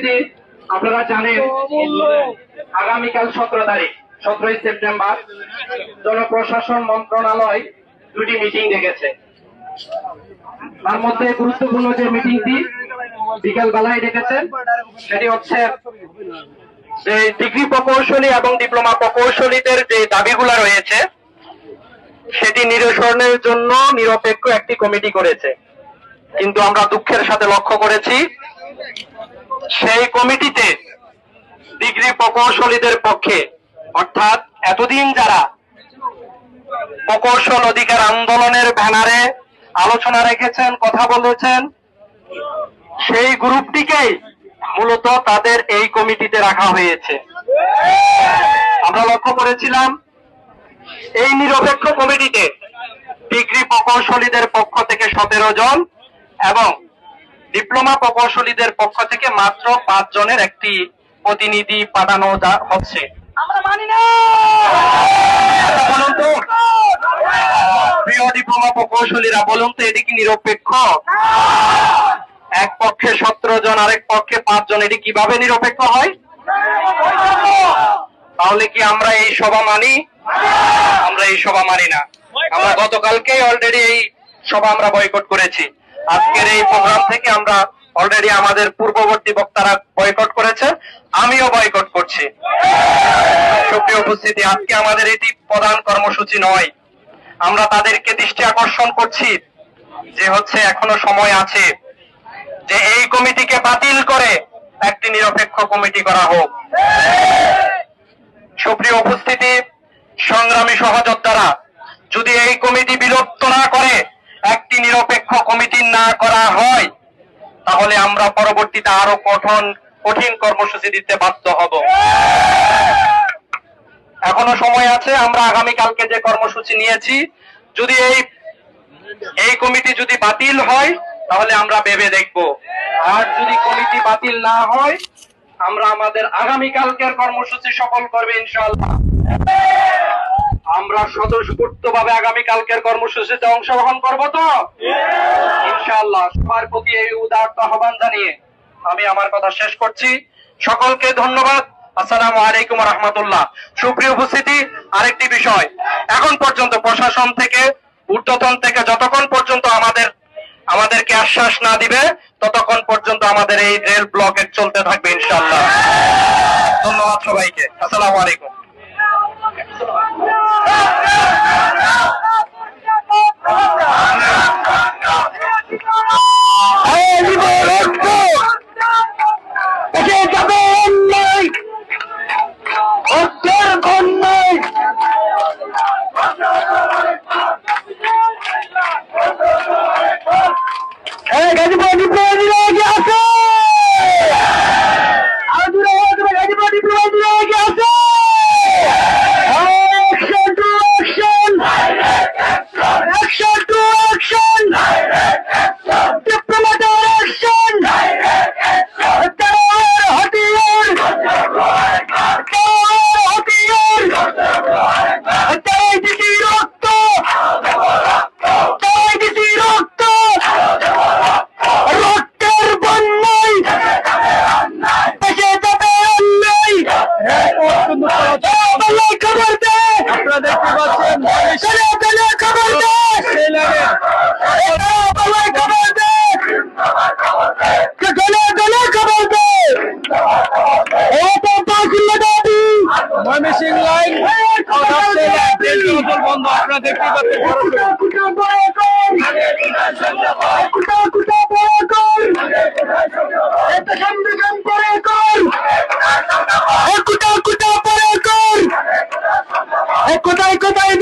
উপস্থিতি, আপনারা জানেন আগামীকাল 17 তারিখ 17 সেপ্টেম্বর জনপ্রশাসন মন্ত্রণালয় দুটি মিটিং ডেকেছে। তার মধ্যে গুরুত্বপূর্ণ যে মিটিংটি বিকেল বেলায় ডেকেছেন সেটি হচ্ছে যে ডিগ্রি প্রকৌশলী এবং ডিপ্লোমা প্রকৌশলীদের যে দাবিগুলো রয়েছে সেটি নিরসনের জন্য নিরপেক্ষ একটি কমিটি করেছে। কিন্তু আমরা দুঃখের সাথে লক্ষ্য করেছি সেই কমিটিতে ডিগ্রি প্রকৌশলীদের পক্ষে, অর্থাৎ এতদিন যারা প্রকৌশল অধিকার আন্দোলনের ব্যানারে আলোচনা রেখেছেন, কথা বলেছেন, সেই গ্রুপটিকেই মূলত তাদের এই কমিটিতে রাখা হয়েছে। আমরা লক্ষ্য করেছিলাম এই নিরপেক্ষ কমিটিতে ডিগ্রি প্রকৌশলীদের পক্ষ থেকে 17 জন এবং ডিপ্লোমা প্রকৌশলীদের পক্ষ থেকে মাত্র 5 জনের একটি প্রতিনিধি পাঠানো হচ্ছে। আমরা মানি না। বলুন তো প্রিয় ডিপ্লোমা প্রকৌশলীরা, বলুন তো এটি কি নিরপেক্ষ? এক পক্ষে 17 জন, আরেক পক্ষে 5 জন, এটি কিভাবে নিরপেক্ষ হয়? তাহলে কি আমরা এই সভা মানি? আমরা এই সভা মানি না। আমরা গতকালকেই অলরেডি এই সভা আমরা বয়কট করেছি। আজকের এই প্রোগ্রাম থেকে আমরা অলরেডি আমাদের পূর্ববর্তী বক্তারা বয়কট করেছে, আমিও বয়কট করছি। সুপ্রিয় উপস্থিতি, আজকে আমাদের এটি প্রধান কর্মসূচি নয়। আমরা তাদেরকে দৃষ্টি আকর্ষণ করছি যে হচ্ছে এখনো সময় আছে যে এই কমিটিকে বাতিল করে একটি নিরপেক্ষ কমিটি করা হোক। সুপ্রিয় উপস্থিতি, সংগ্রামী সহযোদ্ধারা, যদি এই কমিটি বিলুপ্ত না করে একটি নিরপেক্ষ কমিটি না করা হয় তাহলে আমরা পরবর্তীতে আরো কঠিন কর্মসূচি দিতে বাধ্য হব। এখনো সময় আছে। আমরা আগামীকালকে যে কর্মসূচি নিয়েছি, যদি এই কমিটি যদি বাতিল হয় তাহলে আমরা ভেবে দেখব, আর যদি কমিটি বাতিল না হয় আমরা আমাদের আগামীকালকের কর্মসূচি সফল করবে ইনশাআল্লাহ। আমরা স্বতঃস্ফূর্তভাবে আগামীকালকের কর্মসূচিতে অংশগ্রহণ করব তো ইনশাআল্লাহ। সবার প্রতি এই উদারতা আহ্বান জানিয়ে আমি আমার কথা শেষ করছি। সকলকে ধন্যবাদ। আসসালামু আলাইকুম ওয়া রাহমাতুল্লাহ। সুপ্রিয় উপস্থিতি, আরেকটি বিষয়, এখন পর্যন্ত প্রশাসন থেকে, ঊর্ধ্বতন থেকে যতক্ষণ পর্যন্ত আমাদেরকে আশ্বাস না দিবে ততক্ষণ পর্যন্ত আমাদের এই রেল ব্লকেট চলতে থাকবে ইনশাআল্লাহ। ধন্যবাদ সবাইকে। আসসালামু আলাইকুম। কোথায় কোথায়